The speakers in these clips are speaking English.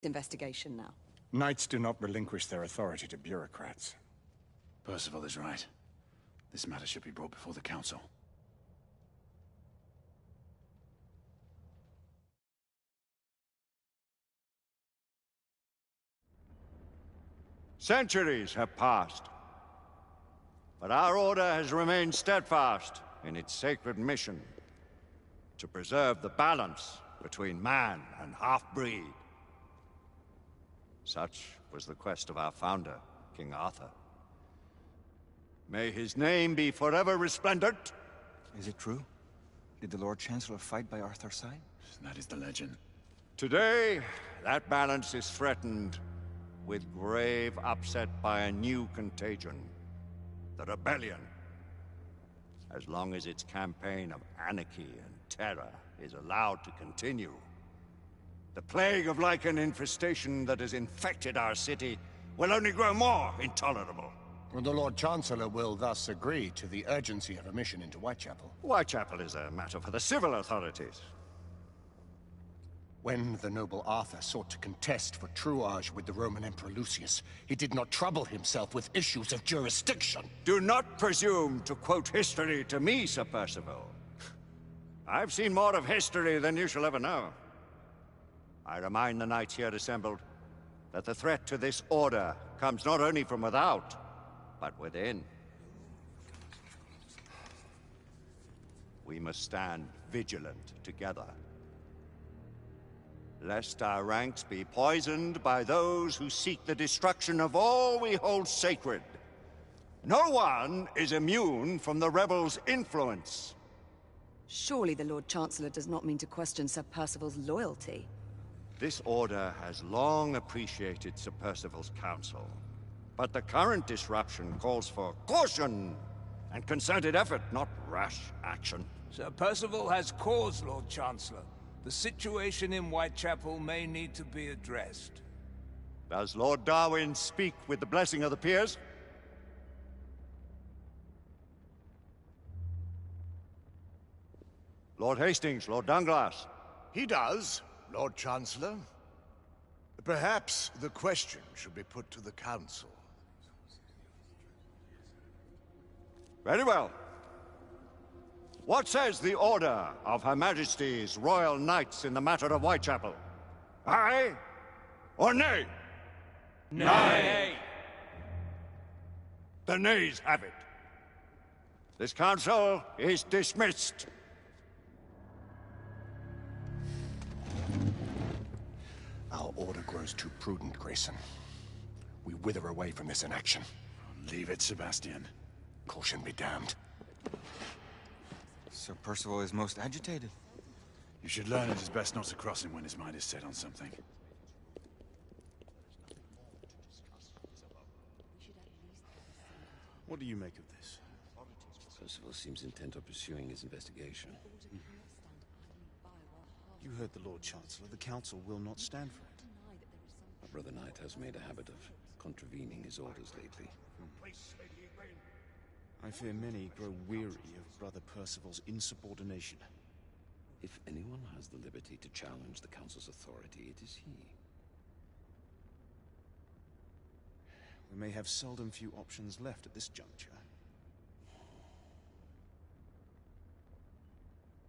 investigation now. Knights do not relinquish their authority to bureaucrats. Percival is right. This matter should be brought before the council. Centuries have passed, but our order has remained steadfast in its sacred mission to preserve the balance between man and half-breed. Such was the quest of our founder, King Arthur. May his name be forever resplendent. Is it true? Did the Lord Chancellor fight by Arthur's side? That is the legend. Today, that balance is threatened with grave upset by a new contagion, the rebellion. As long as its campaign of anarchy and terror is allowed to continue, the plague of lichen infestation that has infected our city will only grow more intolerable. The Lord Chancellor will thus agree to the urgency of a mission into Whitechapel. Whitechapel is a matter for the civil authorities. When the noble Arthur sought to contest for truage with the Roman Emperor Lucius, he did not trouble himself with issues of jurisdiction. Do not presume to quote history to me, Sir Percival. I've seen more of history than you shall ever know. I remind the knights here assembled that the threat to this order comes not only from without, but within. We must stand vigilant together, lest our ranks be poisoned by those who seek the destruction of all we hold sacred. No one is immune from the rebels' influence. Surely the Lord Chancellor does not mean to question Sir Percival's loyalty. This order has long appreciated Sir Percival's counsel, but the current disruption calls for caution and concerted effort, not rash action. Sir Percival has cause, Lord Chancellor. The situation in Whitechapel may need to be addressed. Does Lord Darwin speak with the blessing of the peers? Lord Hastings, Lord Dunglass. He does, Lord Chancellor. Perhaps the question should be put to the Council. Very well. What says the Order of Her Majesty's Royal Knights in the matter of Whitechapel? Aye or nay? Nay! The nays have it. This council is dismissed. Our order grows too prudent, Grayson. We wither away from this inaction. Leave it, Sebastian. Caution be damned. Sir Percival is most agitated. You should learn it is best not to cross him when his mind is set on something. What do you make of this? Percival seems intent on pursuing his investigation. You heard the Lord Chancellor. The Council will not stand for it. My brother Knight has made a habit of contravening his orders lately. I fear many grow weary of Brother Percival's insubordination. If anyone has the liberty to challenge the Council's authority, it is he. We may have seldom few options left at this juncture.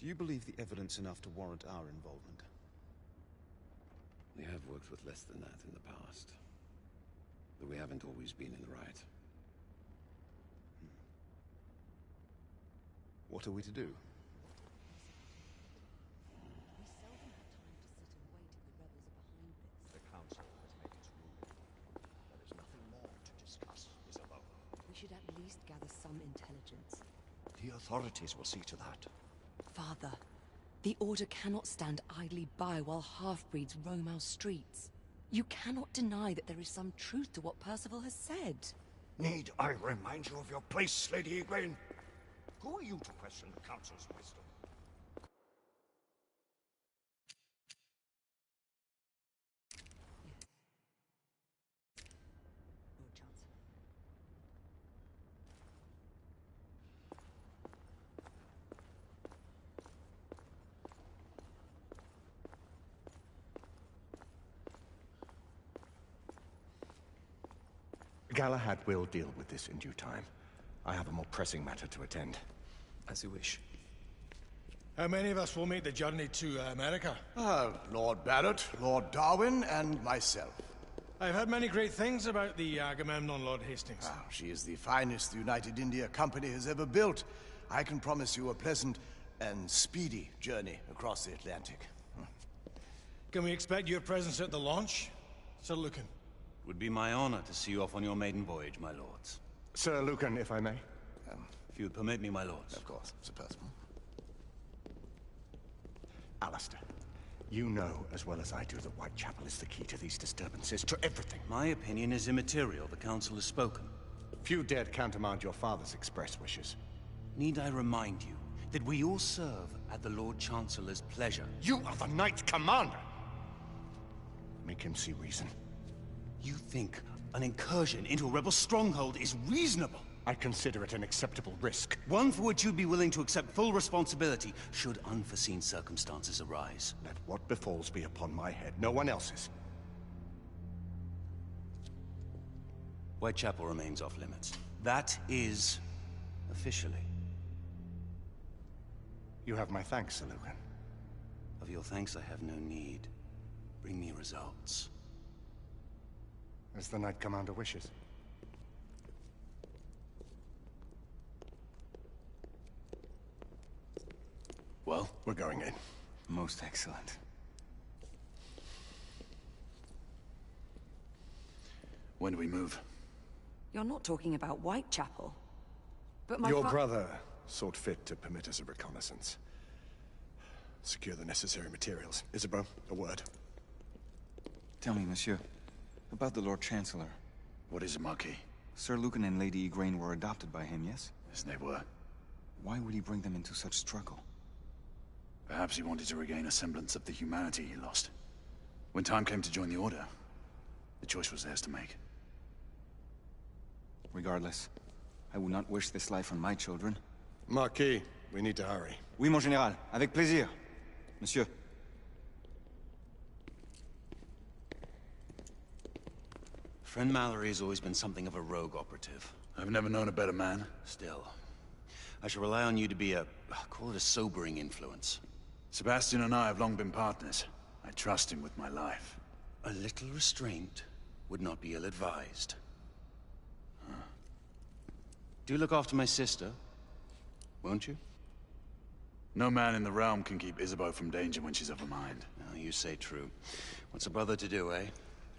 Do you believe the evidence enough to warrant our involvement? We have worked with less than that in the past. But we haven't always been in the right. What are we to do? The Council has made its ruling. There is nothing more to discuss, Isabel. We should at least gather some intelligence. The authorities will see to that. Father, the Order cannot stand idly by while half-breeds roam our streets. You cannot deny that there is some truth to what Percival has said. Need I remind you of your place, Lady Egwene? Who are you to question the Council's wisdom? Lord Chancellor. Galahad will deal with this in due time. I have a more pressing matter to attend. As you wish. How many of us will make the journey to America? Lord Barrett, Lord Darwin, and myself. I've heard many great things about the Agamemnon, Lord Hastings. She is the finest the United India Company has ever built. I can promise you a pleasant and speedy journey across the Atlantic. Can we expect your presence at the launch, Sir Lucan? It would be my honor to see you off on your maiden voyage, my lords. Sir Lucan, if I may? If you would permit me, my lords. Of course, Sir Percival. Alistair, you know as well as I do that Whitechapel is the key to these disturbances, to everything. My opinion is immaterial. The Council has spoken. Few dared countermand your father's express wishes. Need I remind you that we all serve at the Lord Chancellor's pleasure? You are the Knight Commander! Make him see reason. You think an incursion into a rebel stronghold is reasonable? I consider it an acceptable risk. One for which you'd be willing to accept full responsibility should unforeseen circumstances arise. Let what befalls be upon my head, no one else's. Whitechapel remains off limits. That is officially. You have my thanks, Sir Lucan. Of your thanks I have no need. Bring me results. As the Knight Commander wishes. Well, we're going in. Most excellent. When do we move? You're not talking about Whitechapel. But Your brother sought fit to permit us a reconnaissance. Secure the necessary materials. Isabeau, a word. Tell me, monsieur, about the Lord Chancellor. What is it, Marquis? Sir Lucan and Lady Igraine were adopted by him, yes? Yes, they were. Why would he bring them into such struggle? Perhaps he wanted to regain a semblance of the humanity he lost. When time came to join the Order, the choice was theirs to make. Regardless, I would not wish this life on my children. Marquis, we need to hurry. Oui, mon général. Avec plaisir. Monsieur. Friend Mallory has always been something of a rogue operative. I've never known a better man. Still, I shall rely on you to be call it a sobering influence. Sebastian and I have long been partners. I trust him with my life. A little restraint would not be ill-advised. Do look after my sister, won't you? No man in the realm can keep Isabeau from danger when she's of a mind. Oh, you say true. What's a brother to do, eh?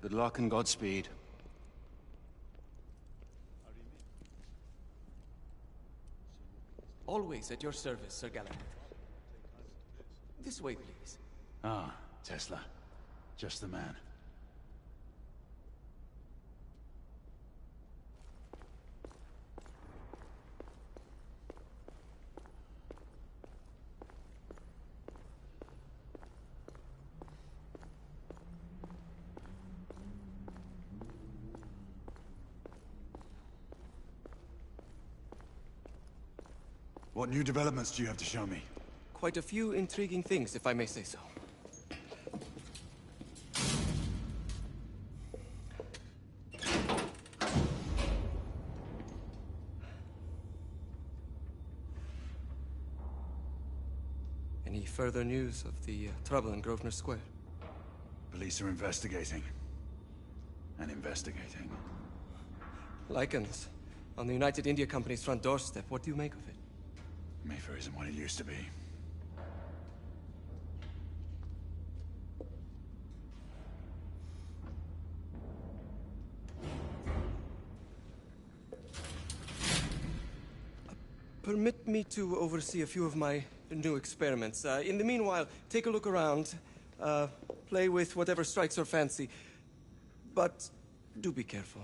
Good luck and Godspeed. Always at your service, Sir Galahad. This way, please. Ah, Tesla. Just the man. What new developments do you have to show me? Quite a few intriguing things, if I may say so. Any further news of the trouble in Grosvenor Square? Police are investigating. And investigating. Lycans. On the United India Company's front doorstep. What do you make of it? Mayfair isn't what it used to be. Permit me to oversee a few of my new experiments. In the meanwhile, take a look around. Play with whatever strikes your fancy. But do be careful.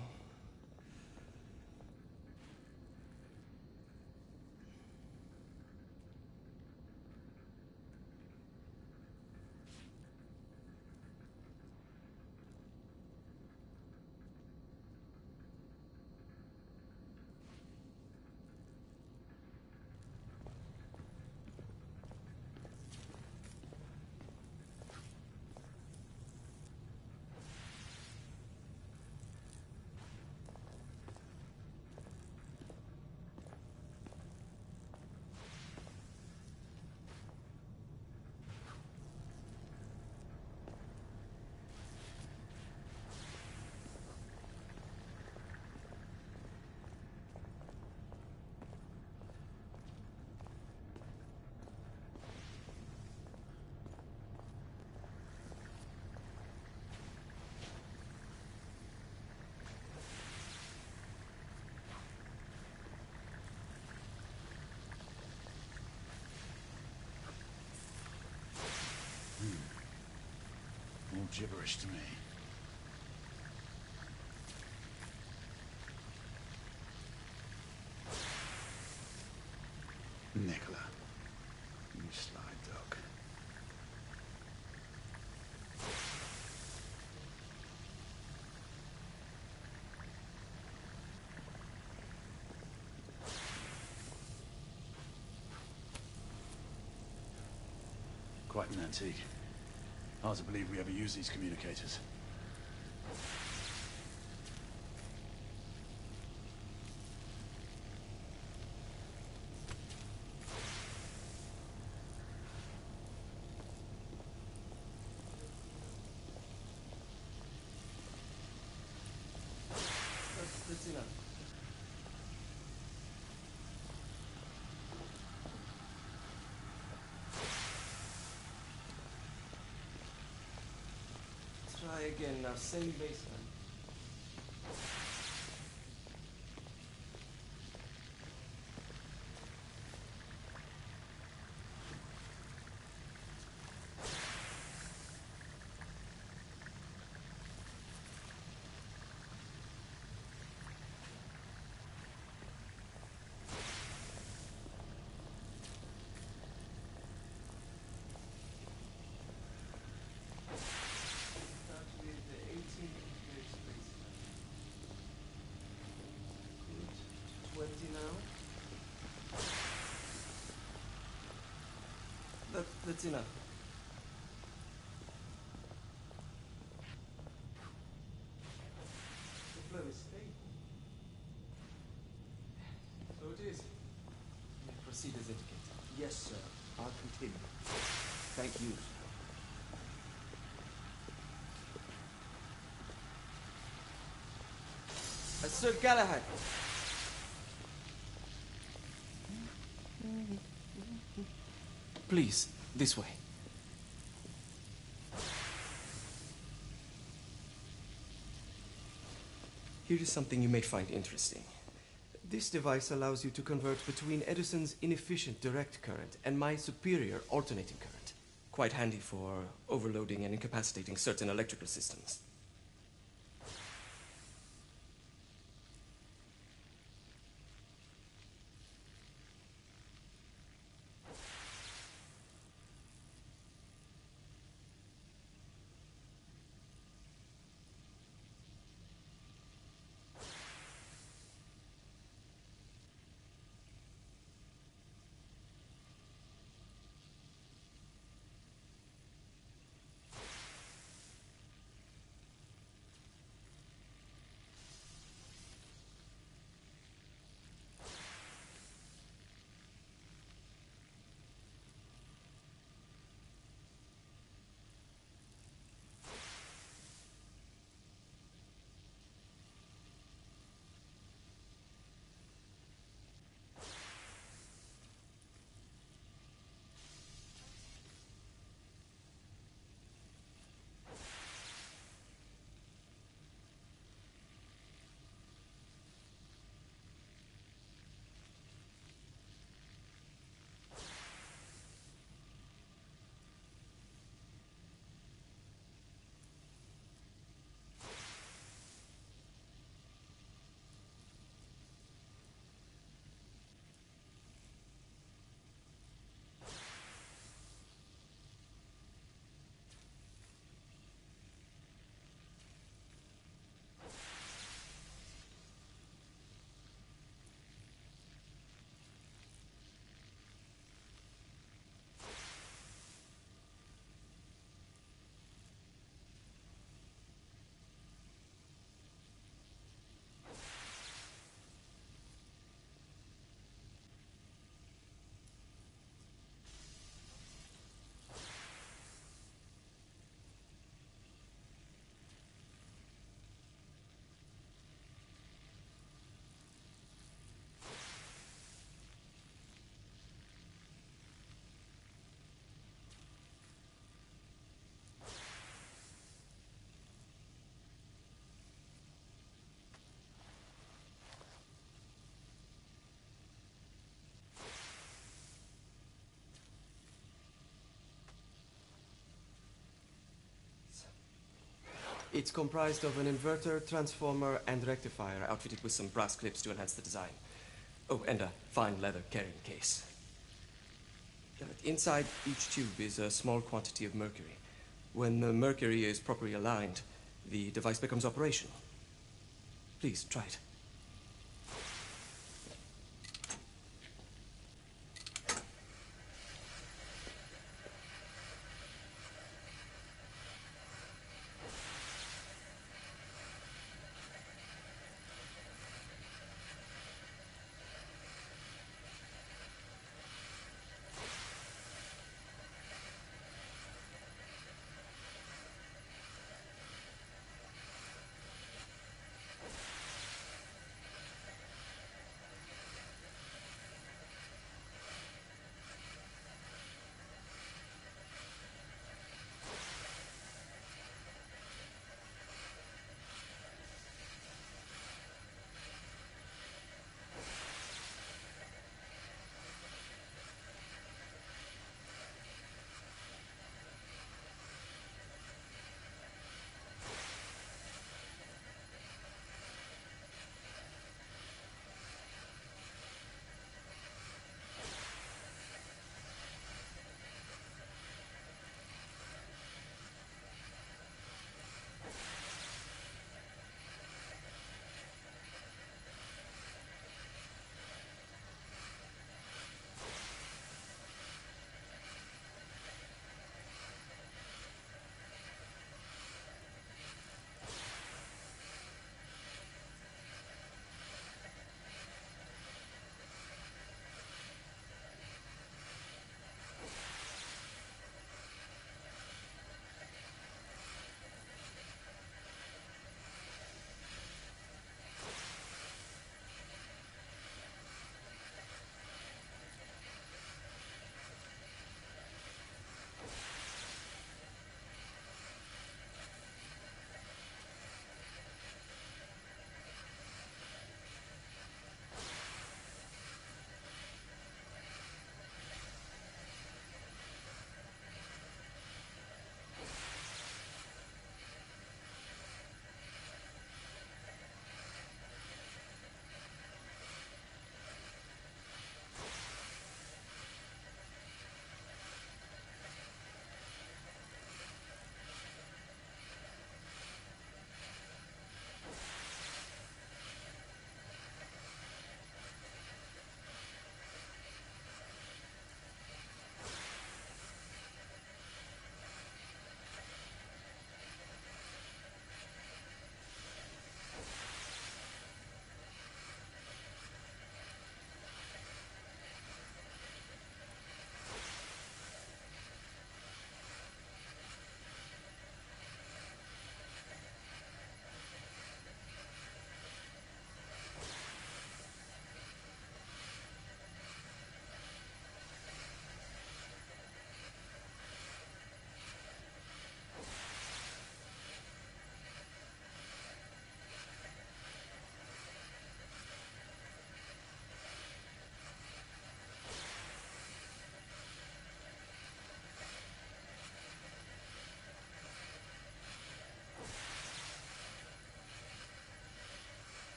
gibberish to me. Nicola, you sly dog. Quite an antique. Hard to believe we ever use these communicators. That's enough. Try again now, same baseline. Actually, the 18 gigahertz baseline. Good. 20 now. That's enough. The flow is stable. So it is. Proceed as indicated. Yes, sir. I'll continue. Thank you, sir. Sir Galahad. Please, this way. Here is something you may find interesting. This device allows you to convert between Edison's inefficient direct current and my superior alternating current. Quite handy for overloading and incapacitating certain electrical systems. It's comprised of an inverter, transformer, and rectifier, outfitted with some brass clips to enhance the design. Oh, and a fine leather carrying case. Inside each tube is a small quantity of mercury. When the mercury is properly aligned, the device becomes operational. Please, try it.